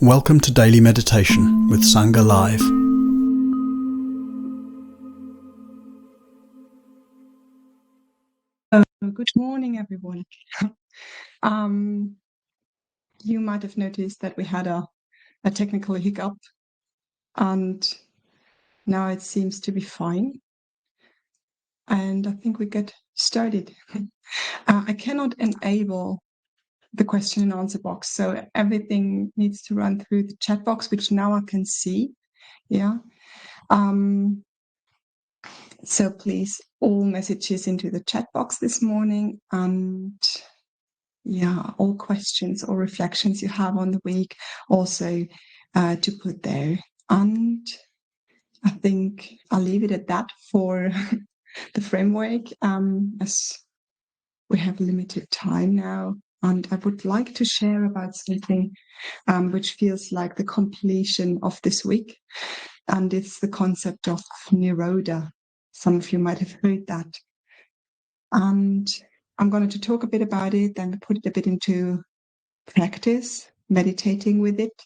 Welcome to Daily Meditation with Sangha Live. Good morning, everyone. You might have noticed that we had a technical hiccup, and now it seems to be fine. And I think we get started. I cannot enable the question and answer box, so everything needs to run through the chat box, which now I can see. Yeah. So please, all messages into the chat box this morning, and all questions or reflections you have on the week also to put there. And I think I'll leave it at that for the framework, as we have limited time now. And I would like to share about something which feels like the completion of this week. And it's the concept of Nirodha. Some of you might have heard that. And I'm going to talk a bit about it and put it a bit into practice, meditating with it.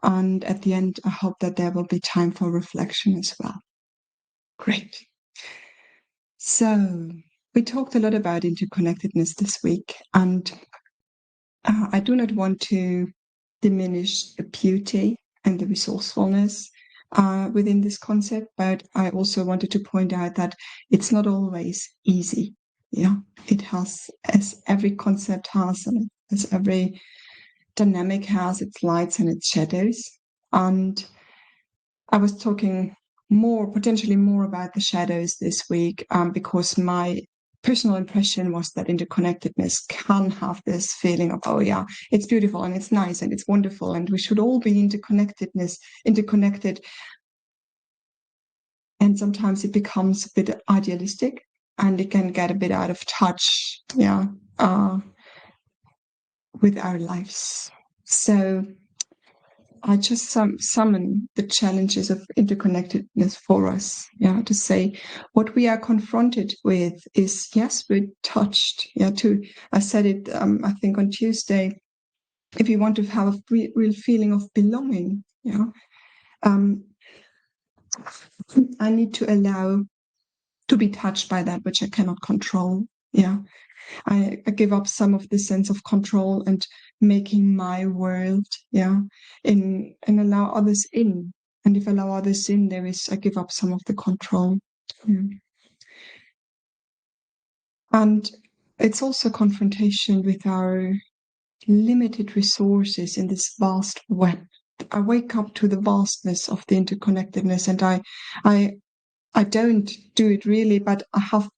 And at the end, I hope that there will be time for reflection as well. Great. So we talked a lot about interconnectedness this week, and I do not want to diminish the beauty and the resourcefulness within this concept, but I also wanted to point out that it's not always easy. Yeah, it has, as every concept has, and as every dynamic has its lights and its shadows. And I was talking potentially more about the shadows this week, because my personal impression was that interconnectedness can have this feeling of, oh yeah, it's beautiful and it's nice and it's wonderful and we should all be interconnected. And sometimes it becomes a bit idealistic and it can get a bit out of touch, with our lives. So I just summon the challenges of interconnectedness for us, to say what we are confronted with is, yes, we're touched. I said it, I think on Tuesday, if you want to have a real feeling of belonging, I need to allow to be touched by that which I cannot control. I give up some of the sense of control and making my world, and allow others in. And if I allow others in, I give up some of the control. And it's also confrontation with our limited resources in this vast web. I wake up to the vastness of the interconnectedness, and I don't do it really, but I have,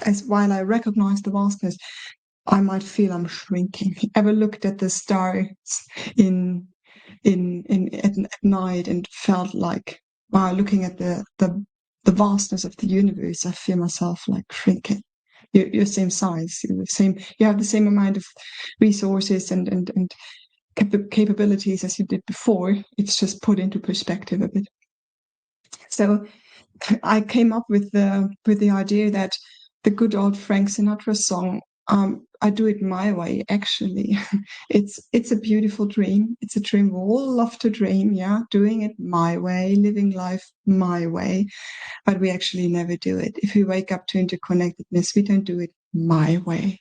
as while I recognize the vastness, I might feel I'm shrinking. Ever looked at the stars at night and felt like, wow, looking at the vastness of the universe, I feel myself like shrinking. You're same size, you have the same amount of resources and capabilities as you did before. It's just put into perspective a bit. So I came up with the idea that the good old Frank Sinatra song, I do it my way, actually. It's a beautiful dream. It's a dream we all love to dream, doing it my way, living life my way, but we actually never do it. If we wake up to interconnectedness, we don't do it my way.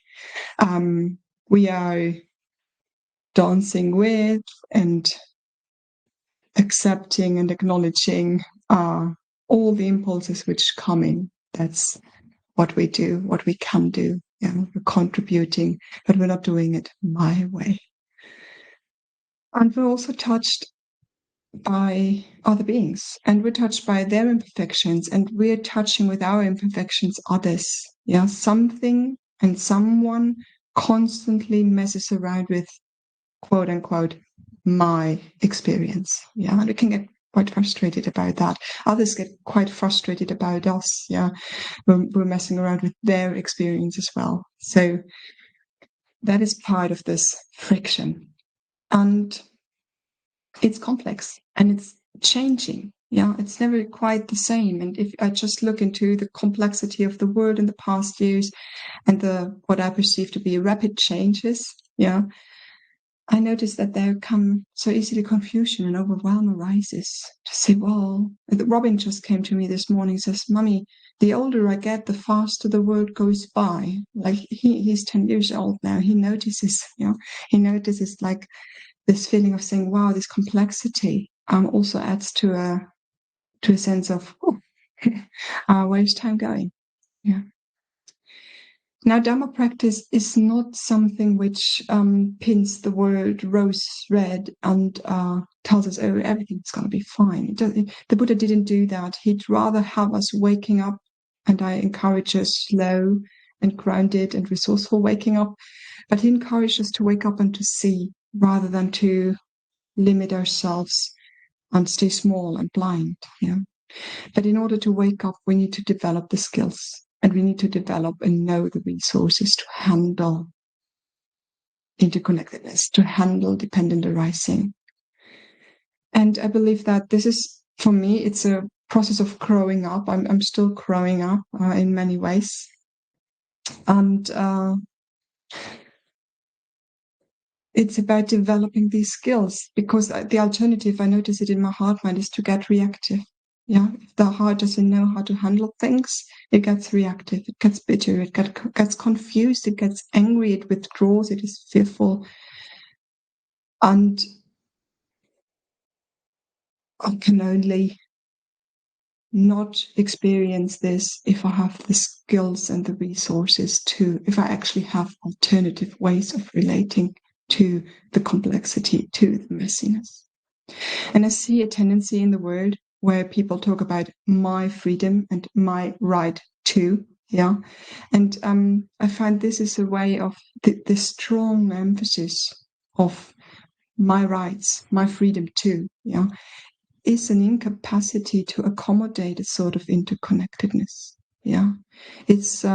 We are dancing with and accepting and acknowledging all the impulses which come in. That's what we do, what we can do. We're contributing, but we're not doing it my way. And we're also touched by other beings, and we're touched by their imperfections, and we're touching with our imperfections others. Something and someone constantly messes around with, quote unquote, my experience. And we can get quite frustrated about that. Others get quite frustrated about us. We're messing around with their experience as well. So that is part of this friction. And it's complex and it's changing. It's never quite the same. And if I just look into the complexity of the world in the past years and what I perceive to be rapid changes, I notice that there come so easily confusion and overwhelm arises to say, well, Robin just came to me this morning, says, Mummy, the older I get, the faster the world goes by. Like he's 10 years old now. He notices like this feeling of saying, wow, this complexity also adds to a sense of, where's time going? Yeah. Now, Dharma practice is not something which pins the world rose red and tells us, oh, everything's going to be fine. The Buddha didn't do that. He'd rather have us waking up, and I encourage a slow and grounded and resourceful waking up, but he encouraged us to wake up and to see rather than to limit ourselves and stay small and blind. Yeah. But in order to wake up, we need to develop the skills. And we need to develop and know the resources to handle interconnectedness, to handle dependent arising. And I believe that this is, for me, it's a process of growing up. I'm still growing up in many ways. And it's about developing these skills, because the alternative, I notice it in my heart mind, is to get reactive. Yeah, if the heart doesn't know how to handle things, it gets reactive, it gets bitter, it gets confused, it gets angry, it withdraws, it is fearful. And I can only not experience this if I have the skills and the resources if I actually have alternative ways of relating to the complexity, to the messiness. And I see a tendency in the world where people talk about my freedom and my right to, yeah. And I find this is a way of the strong emphasis of my rights, my freedom to, yeah, is an incapacity to accommodate a sort of interconnectedness. Yeah. It's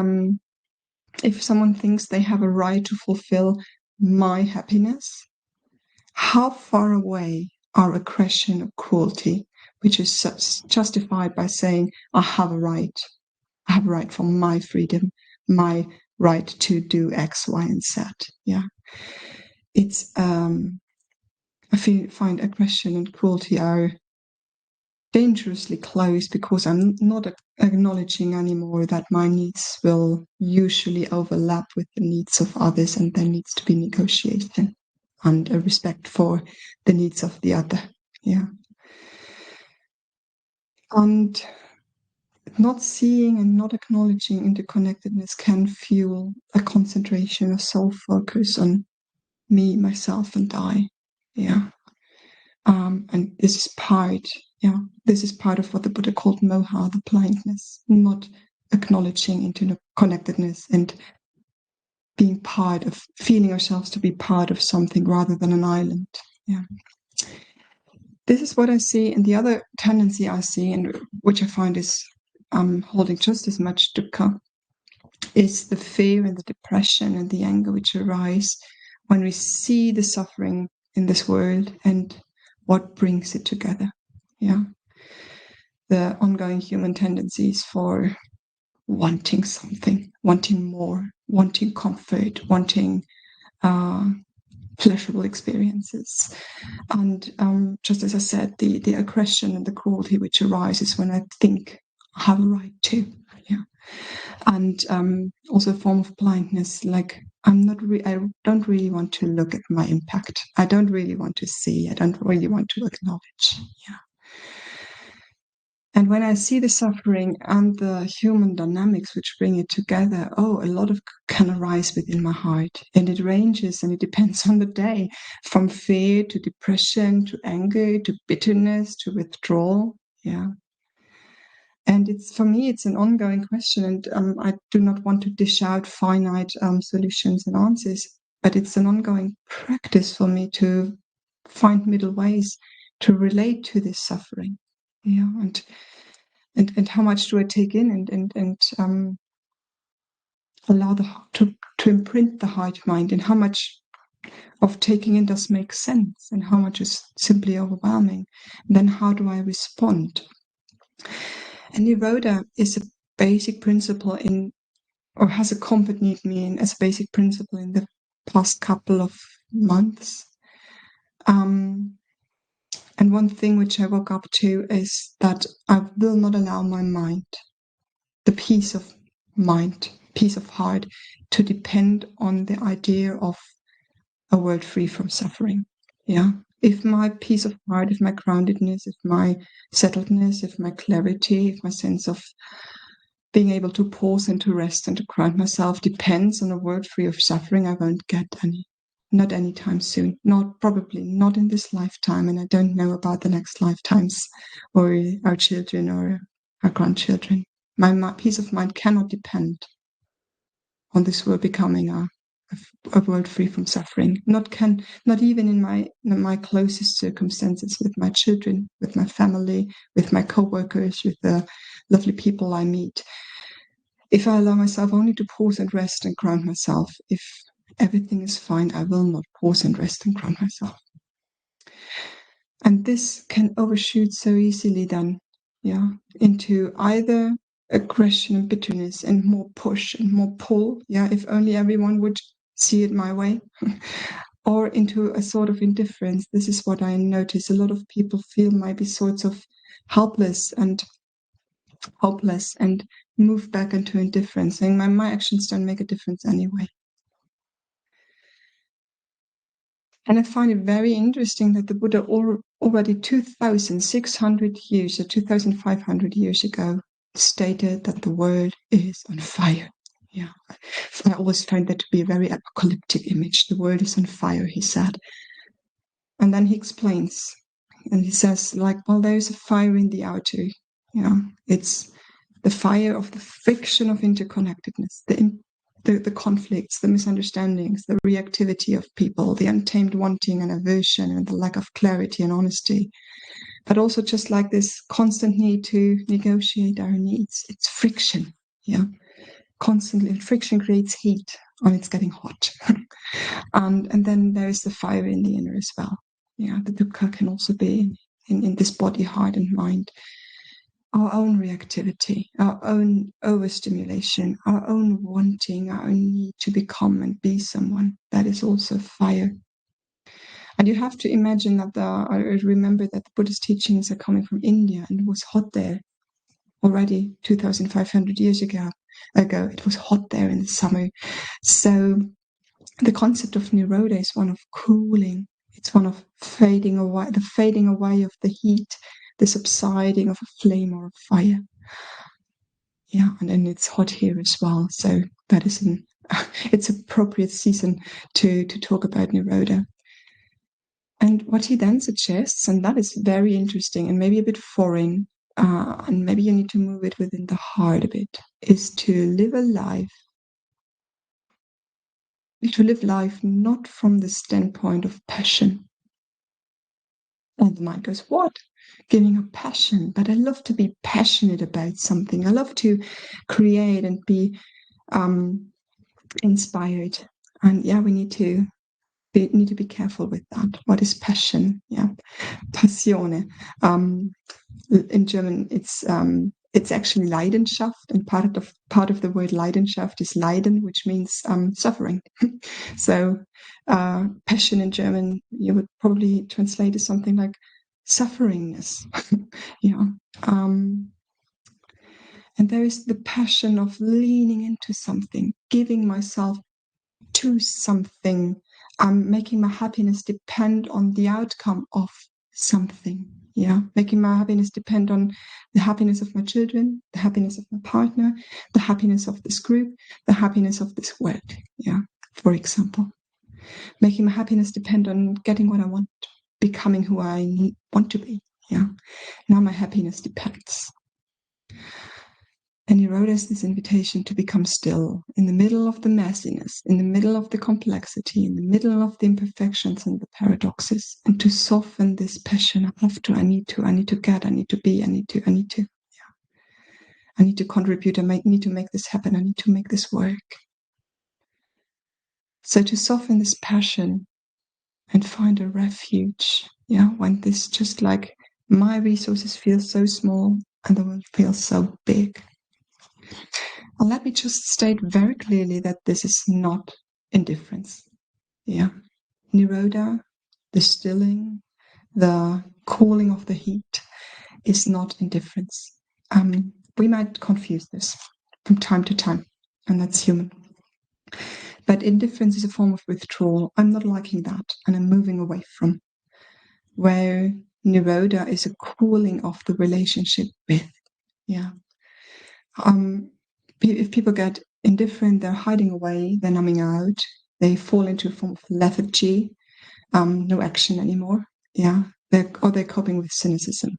if someone thinks they have a right to fulfill my happiness, how far away are aggression or cruelty, which is justified by saying, I have a right for my freedom, my right to do X, Y, and Z. Yeah. It's I find aggression and cruelty are dangerously close, because I'm not acknowledging anymore that my needs will usually overlap with the needs of others, and there needs to be negotiation and a respect for the needs of the other. Yeah. And not seeing and not acknowledging interconnectedness can fuel a concentration, a sole focus on me, myself, and I. Yeah. And this is part of what the Buddha called moha, the blindness, not acknowledging interconnectedness and being part of, feeling ourselves to be part of something rather than an island. Yeah. This is what I see. And the other tendency I see, and which I find is holding just as much dukkha, is the fear and the depression and the anger which arise when we see the suffering in this world and what brings it together. Yeah. The ongoing human tendencies for wanting something, wanting more, wanting comfort, wanting pleasurable experiences. And just as I said, the aggression and the cruelty which arises when I think I have a right to. Yeah. And also a form of blindness, like I don't really want to look at my impact. I don't really want to see. I don't really want to acknowledge. Yeah. And when I see the suffering and the human dynamics which bring it together, a lot of can arise within my heart. And it ranges and it depends on the day, from fear to depression to anger to bitterness to withdrawal. Yeah. And for me, it's an ongoing question. And I do not want to dish out finite solutions and answers, but it's an ongoing practice for me to find middle ways to relate to this suffering. Yeah. And how much do I take in and allow to imprint the heart mind, and how much of taking in does make sense, and how much is simply overwhelming. And then how do I respond? And Nirodha is a basic principle or has accompanied me as a basic principle in the past couple of months. And one thing which I woke up to is that I will not allow my mind, the peace of mind, peace of heart, to depend on the idea of a world free from suffering. Yeah. If my peace of heart, if my groundedness, if my settledness, if my clarity, if my sense of being able to pause and to rest and to ground myself depends on a world free of suffering, I won't get any. Not anytime soon. Probably not in this lifetime. And I don't know about the next lifetimes or our children or our grandchildren. My peace of mind cannot depend on this world becoming a world free from suffering. Not even in my closest circumstances, with my children, with my family, with my co-workers, with the lovely people I meet. If I allow myself only to pause and rest and ground myself, if everything is fine, I will not pause and rest and ground myself. And this can overshoot so easily then, into either aggression and bitterness and more push and more pull, if only everyone would see it my way, or into a sort of indifference. This is what I notice. A lot of people feel maybe sorts of helpless and hopeless and move back into indifference, saying my actions don't make a difference anyway. And I find it very interesting that the Buddha already 2,600 years or 2,500 years ago stated that the world is on fire. Yeah, I always find that to be a very apocalyptic image. The world is on fire, he said. And then he explains, and he says, there's a fire in the outer. It's the fire of the friction of interconnectedness, the conflicts, the misunderstandings, the reactivity of people, the untamed wanting and aversion and the lack of clarity and honesty. But also just like this constant need to negotiate our needs. It's friction, constantly. And friction creates heat when it's getting hot. And then there's the fire in the inner as well. The dukkha can also be in this body, heart and mind. Our own reactivity, our own overstimulation, our own wanting, our own need to become and be someone. That is also fire. And you have to imagine that I remember that the Buddhist teachings are coming from India, and it was hot there already 2,500 years ago. It was hot there in the summer. So the concept of Nirodha is one of cooling. It's one of fading away, the fading away of the heat, the subsiding of a flame or a fire. And then it's hot here as well. So that is it's appropriate season to talk about Nirodha. And what he then suggests, and that is very interesting and maybe a bit foreign, and maybe you need to move it within the heart a bit, is to live life not from the standpoint of passion. And the mind goes, what? Giving up passion. But I love to be passionate about something. I love to create and be inspired. And we need to be careful with that. What is passion? Passione. In German, it's actually Leidenschaft, and part of the word Leidenschaft is Leiden, which means suffering. So passion in German, you would probably translate as something like sufferingness. And there is the passion of leaning into something, giving myself to something, making my happiness depend on the outcome of something. Making my happiness depend on the happiness of my children, the happiness of my partner, the happiness of this group, the happiness of this world. For example, making my happiness depend on getting what I want, becoming who I want to be. Now my happiness depends. And Nirodha is this invitation to become still in the middle of the messiness, in the middle of the complexity, in the middle of the imperfections and the paradoxes, and to soften this passion. I need to get, I need to be, I need to. I need to contribute, I need to make this happen, I need to make this work. So to soften this passion and find a refuge, when this just like my resources feel so small and the world feels so big. And let me just state very clearly that this is not indifference. Nirodha, the stilling, the cooling of the heat is not indifference. We might confuse this from time to time, and that's human. But indifference is a form of withdrawal. I'm not liking that, and I'm moving away from. Where Nirodha is a cooling of the relationship with. Yeah. If people get indifferent, they're hiding away, they're numbing out, they fall into a form of lethargy, no action anymore. Yeah. They're coping with cynicism.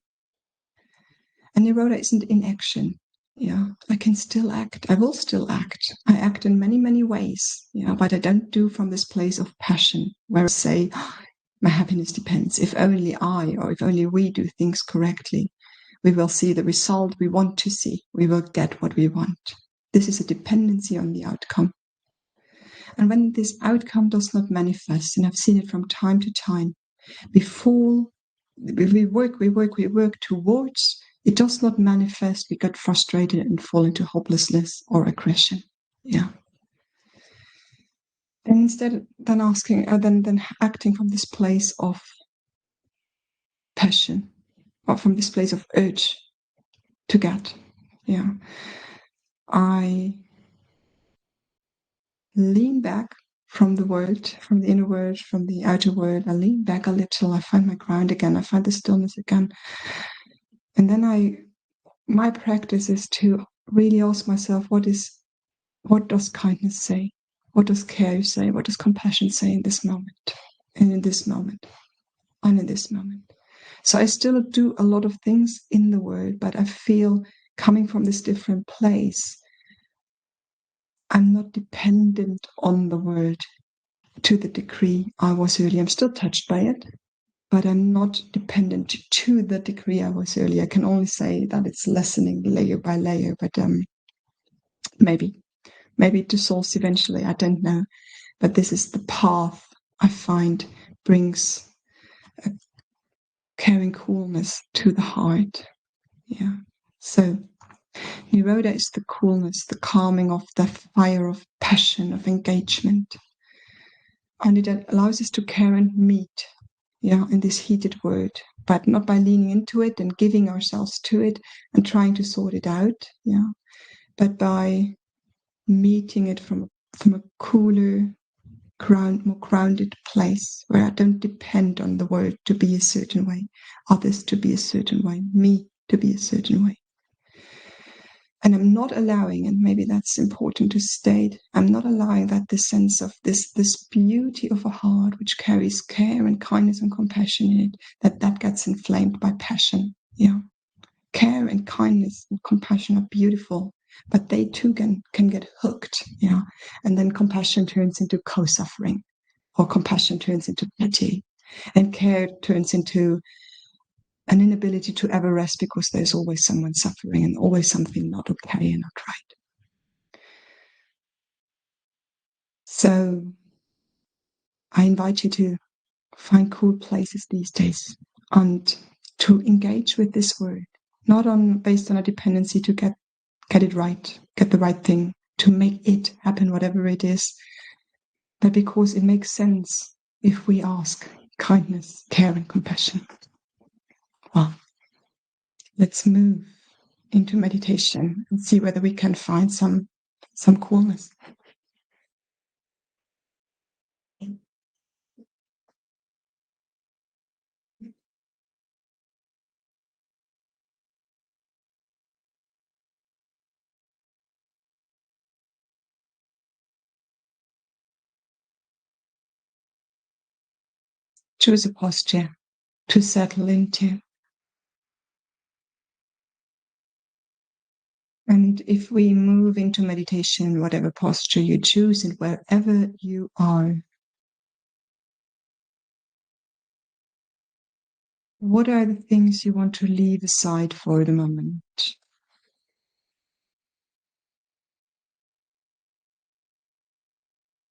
And Nirodha isn't inaction. Yeah, I can still act. I will still act. I act in many, many ways. Yeah, but I don't do from this place of passion where I say, oh, my happiness depends. If only I, or if only we do things correctly, we will see the result we want to see. We will get what we want. This is a dependency on the outcome. And when this outcome does not manifest, and I've seen it from time to time, before we work towards, it does not manifest, we get frustrated and fall into hopelessness or aggression. Yeah. And instead than acting from this place of passion, or from this place of urge to get. Yeah. I lean back from the world, from the inner world, from the outer world. I lean back a little. I find my ground again. I find the stillness again. And then my practice is to really ask myself, what does kindness say? What does care say? What does compassion say in this moment? And in this moment? And in this moment? So I still do a lot of things in the world, but I feel coming from this different place, I'm not dependent on the world to the degree I was earlier. I'm still touched by it, but I'm not dependent to the degree I was earlier. I can only say that it's lessening layer by layer, but maybe it dissolves eventually. I don't know. But this is the path I find brings a caring coolness to the heart. Yeah. So Nirodha is the coolness, the calming of the fire of passion, of engagement. And it allows us to care and meet, in this heated world, but not by leaning into it and giving ourselves to it and trying to sort it out, but by meeting it from a cooler, more grounded place where I don't depend on the world to be a certain way, others to be a certain way, me to be a certain way. And I'm not allowing, and maybe that's important to state, I'm not allowing that the sense of this beauty of a heart which carries care and kindness and compassion in it, that gets inflamed by passion. Yeah. Care and kindness and compassion are beautiful, but they too can get hooked. Yeah. And then compassion turns into co-suffering, or compassion turns into pity, and care turns into an inability to ever rest because there's always someone suffering and always something not okay and not right. So I invite you to find cool places these days and to engage with this word, not based on a dependency to get it right, get the right thing, to make it happen, whatever it is, but because it makes sense if we ask kindness, care, and compassion. Well, let's move into meditation and see whether we can find some coolness. Choose a posture to settle into. And if we move into meditation, whatever posture you choose and wherever you are, what are the things you want to leave aside for the moment?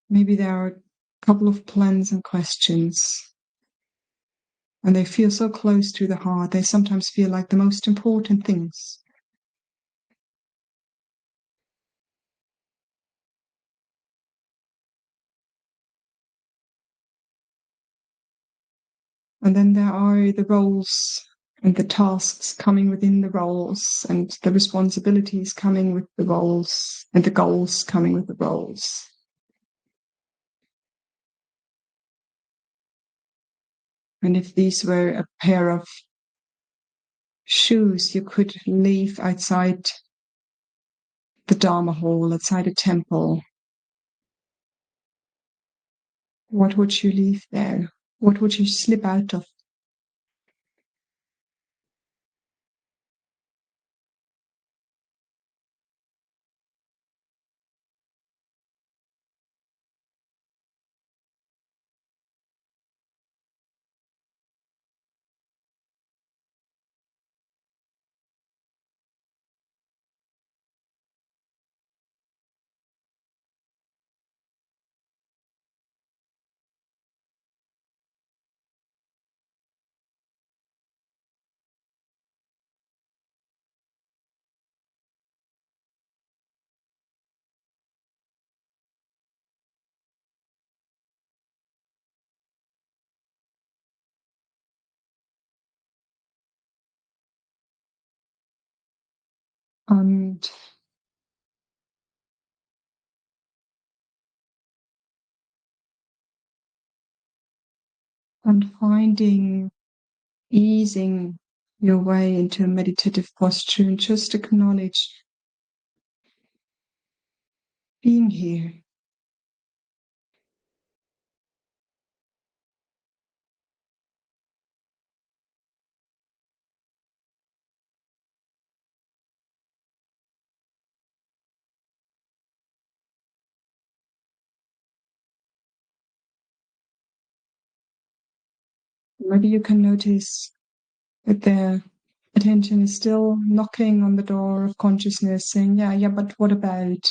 Maybe there are a couple of plans and questions, and they feel so close to the heart. They sometimes feel like the most important things. And then there are the roles and the tasks coming within the roles, and the responsibilities coming with the roles, and the goals coming with the roles. And if these were a pair of shoes you could leave outside the Dharma hall, outside a temple, what would you leave there? What would you slip out of? And finding, easing your way into a meditative posture, and just acknowledge being here. Maybe you can notice that their attention is still knocking on the door of consciousness, saying, yeah, but what about?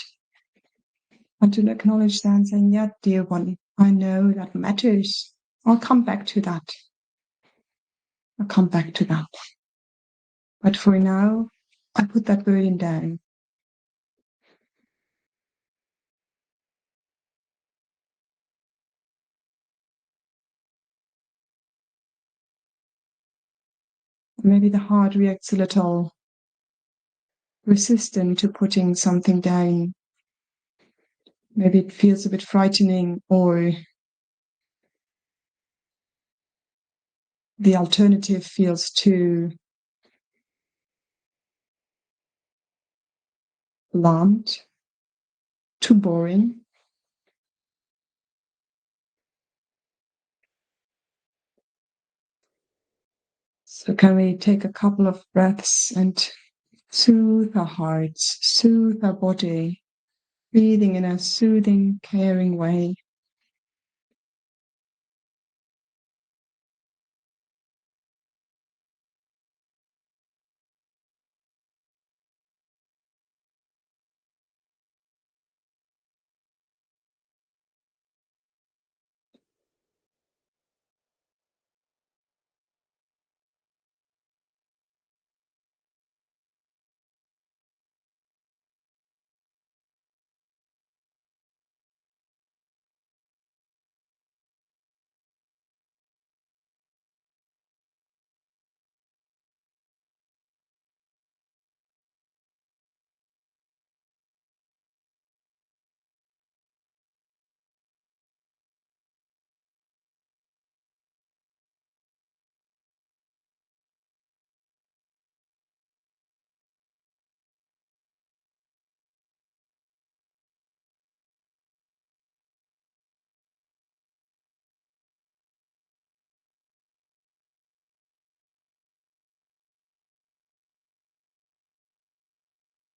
And to acknowledge that and saying, yeah, dear one, I know that matters. I'll come back to that. I'll come back to that. But for now, I put that burden down. Maybe the heart reacts a little resistant to putting something down. Maybe it feels a bit frightening, or the alternative feels too blunt, too boring. So can we take a couple of breaths and soothe our hearts, soothe our body, breathing in a soothing, caring way.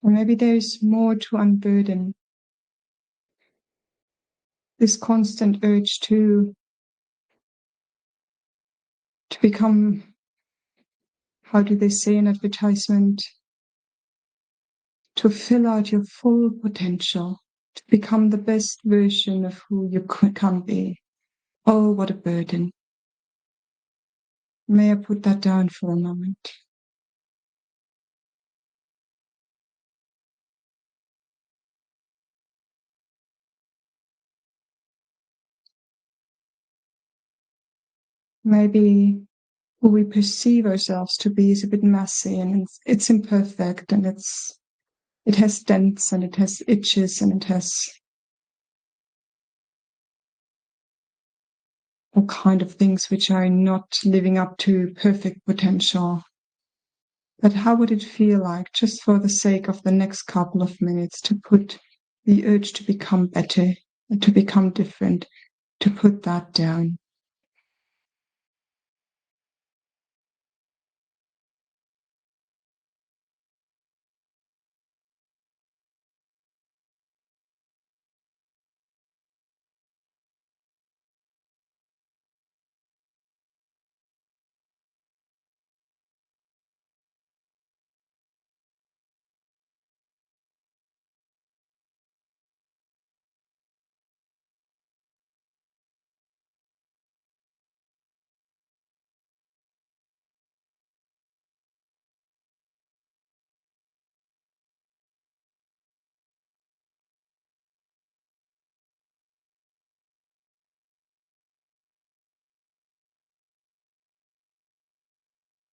Or maybe there's more to unburden. This constant urge to become, how do they say in advertisement, to fill out your full potential, to become the best version of who you can be. Oh, what a burden. May I put that down for a moment? maybe who we perceive ourselves to be is a bit messy, and it's imperfect, and it has dents, and it has itches, and it has all kind of things which are not living up to perfect potential. But how would it feel like, just for the sake of the next couple of minutes, to put the urge to become better, to become different, to put that down?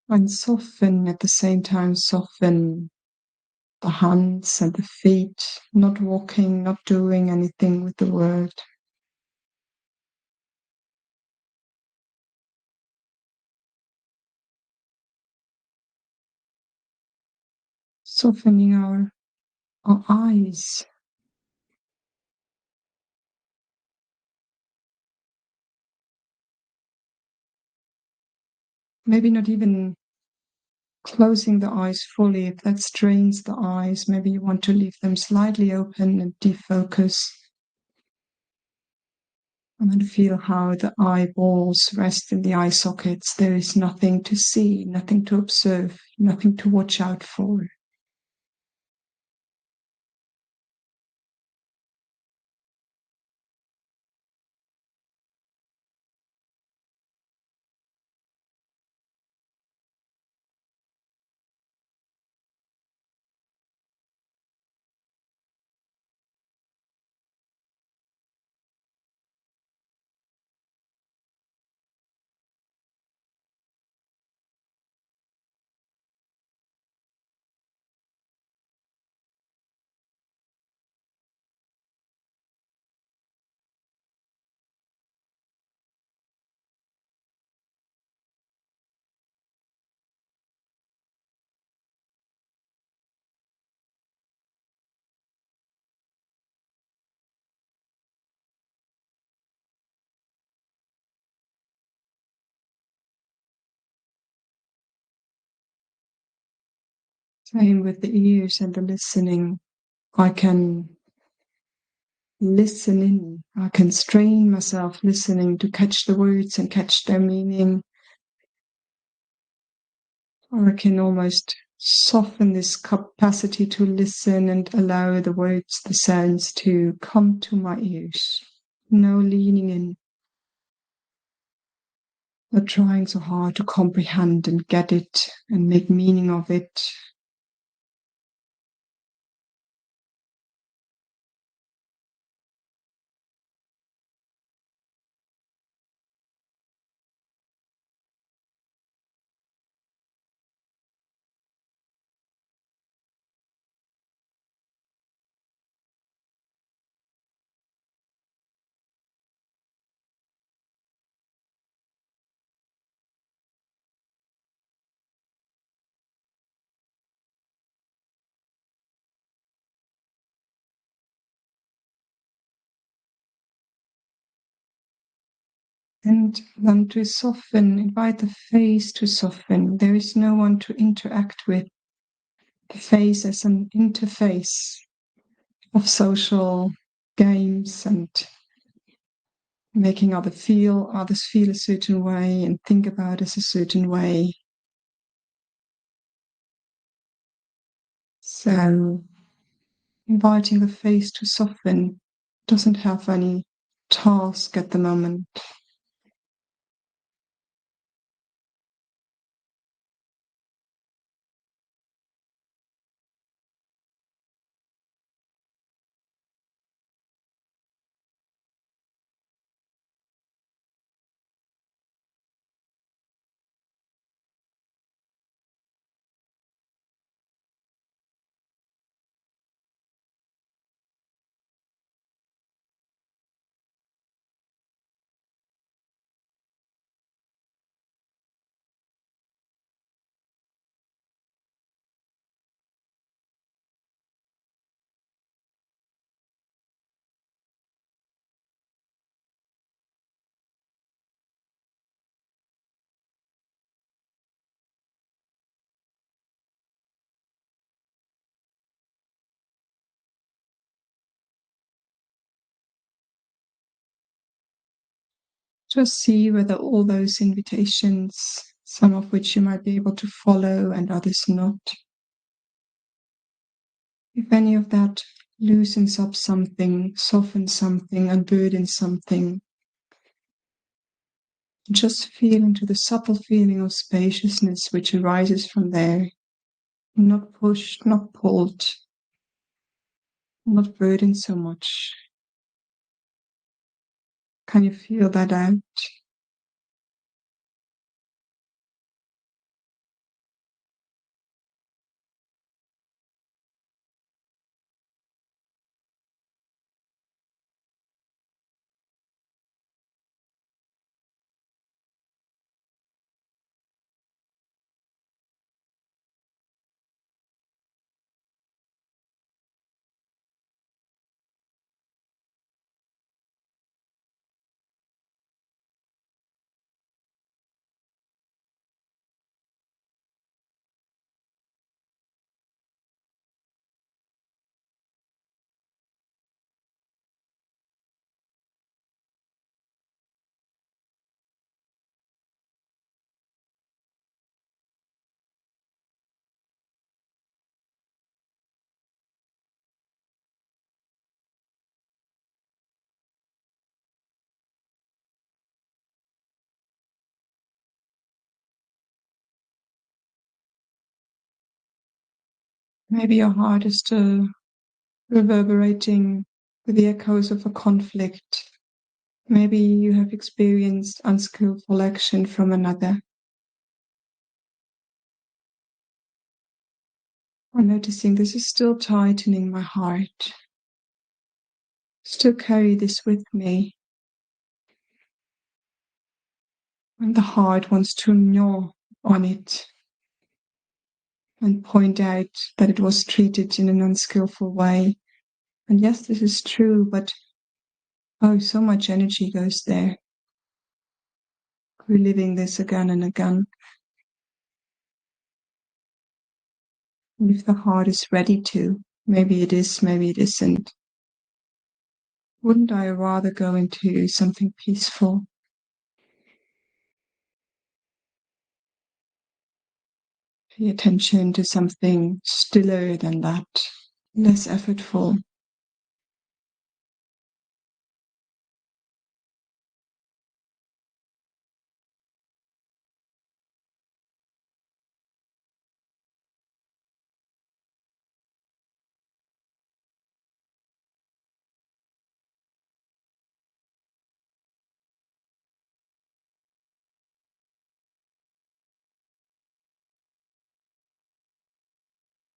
And soften at the same time, soften the hands and the feet, not walking, not doing anything with the world. Softening our eyes. Maybe not even closing the eyes fully. If that strains the eyes, maybe you want to leave them slightly open and defocus. And then feel how the eyeballs rest in the eye sockets. There is nothing to see, nothing to observe, nothing to watch out for. Same with the ears and the listening. I can listen in. I can strain myself listening to catch the words and catch their meaning. Or I can almost soften this capacity to listen and allow the words, the sounds to come to my ears. No leaning in, not trying so hard to comprehend and get it and make meaning of it. And then to soften, invite the face to soften. There is no one to interact with. The face as an interface of social games and making others feel a certain way and think about us a certain way. So inviting the face to soften doesn't have any task at the moment. Just see whether all those invitations, some of which you might be able to follow and others not, if any of that loosens up something, softens something, unburdens something. Just feel into the subtle feeling of spaciousness which arises from there. Not pushed, not pulled, not burdened so much. Can you feel that out? Maybe your heart is still reverberating with the echoes of a conflict. Maybe you have experienced unskillful action from another. I'm noticing this is still tightening my heart. Still carry this with me. When the heart wants to gnaw on it and point out that it was treated in an unskillful way. And yes, this is true, but oh, so much energy goes there. Reliving this again and again. And if the heart is ready to, maybe it is, maybe it isn't. Wouldn't I rather go into something peaceful? Pay attention to something stiller than that, less effortful.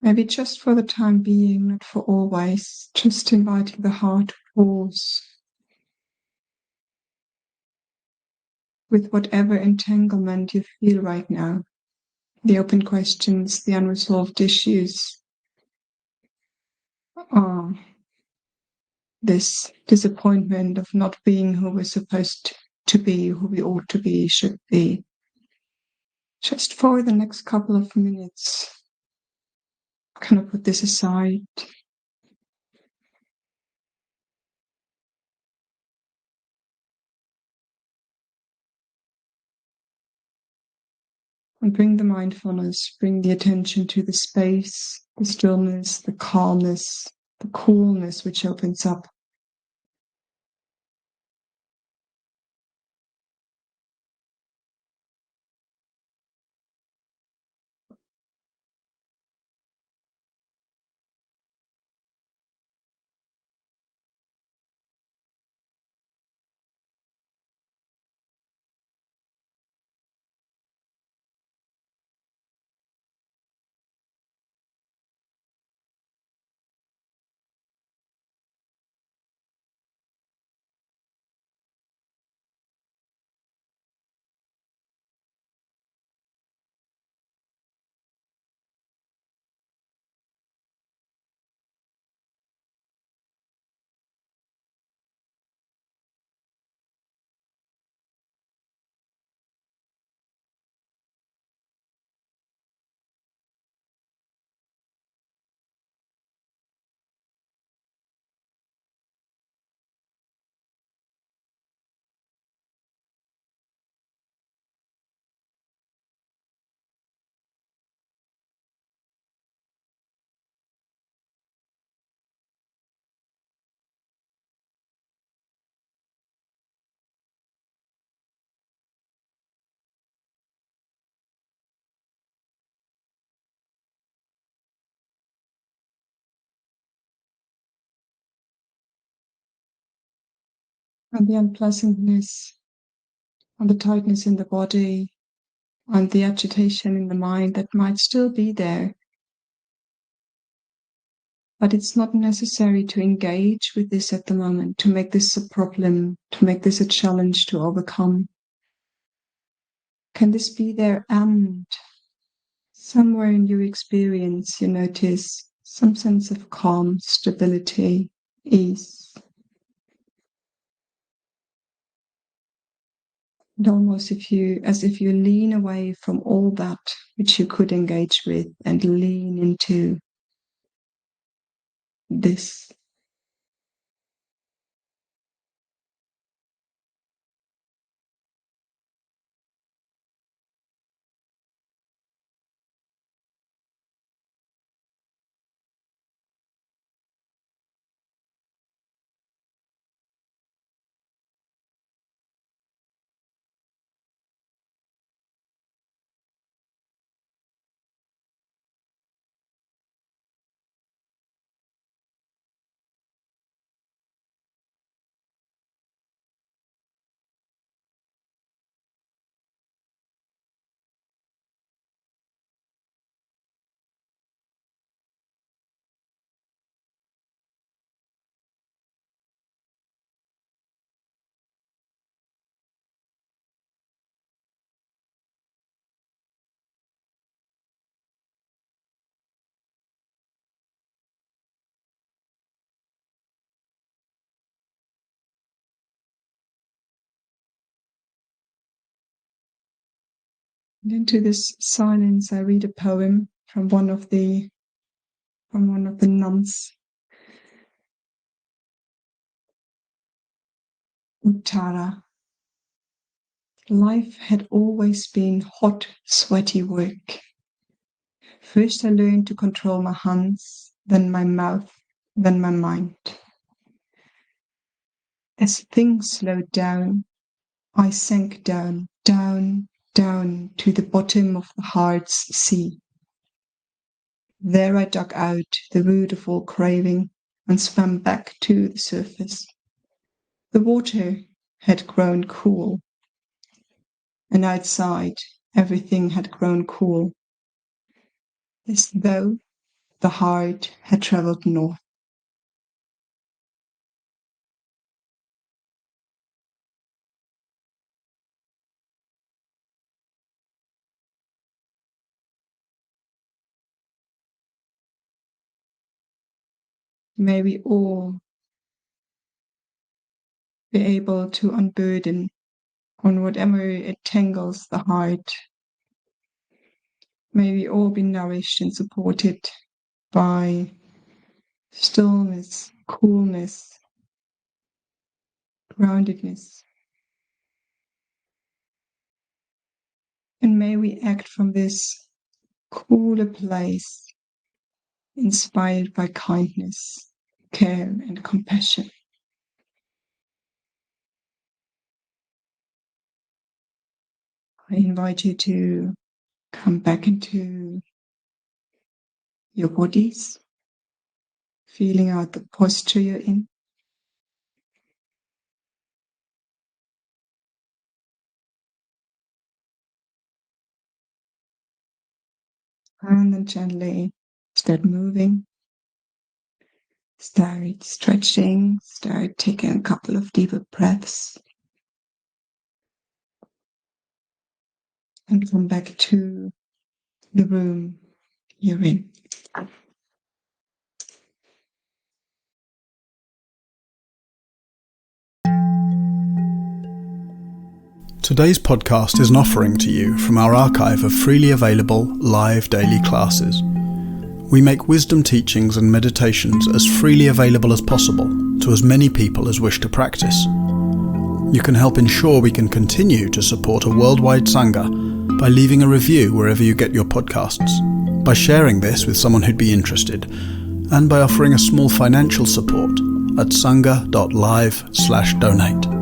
Maybe just for the time being, not for always, just inviting the heart to pause with whatever entanglement you feel right now, the open questions, the unresolved issues, this disappointment of not being who we're supposed to be, who we ought to be, should be. Just for the next couple of minutes, kind of put this aside. And bring the mindfulness, bring the attention to the space, the stillness, the calmness, the coolness which opens up. and the unpleasantness, and the tightness in the body, and the agitation in the mind that might still be there. But it's not necessary to engage with this at the moment, to make this a problem, to make this a challenge to overcome. Can this be there? And somewhere in your experience, you notice some sense of calm, stability, ease. And almost as if you lean away from all that which you could engage with and lean into this. And into this silence, I read a poem from one of the nuns, Uttara. Life had always been hot, sweaty work. First I learned to control my hands, then my mouth, then my mind. As things slowed down, I sank down, down, down to the bottom of the heart's sea. There I dug out the root of all craving and swam back to the surface. The water had grown cool, and outside everything had grown cool, as though the heart had traveled north. May we all be able to unburden on whatever it tangles the heart. May we all be nourished and supported by stillness, coolness, groundedness. And may we act from this cooler place, inspired by kindness, care, and compassion. I invite you to come back into your bodies, feeling out the posture you're in. And then gently start moving, start stretching, start taking a couple of deeper breaths. And come back to the room you're in. Today's podcast is an offering to you from our archive of freely available live daily classes. We make wisdom teachings and meditations as freely available as possible to as many people as wish to practice. You can help ensure we can continue to support a worldwide Sangha by leaving a review wherever you get your podcasts, by sharing this with someone who'd be interested, and by offering a small financial support at sangha.live/donate.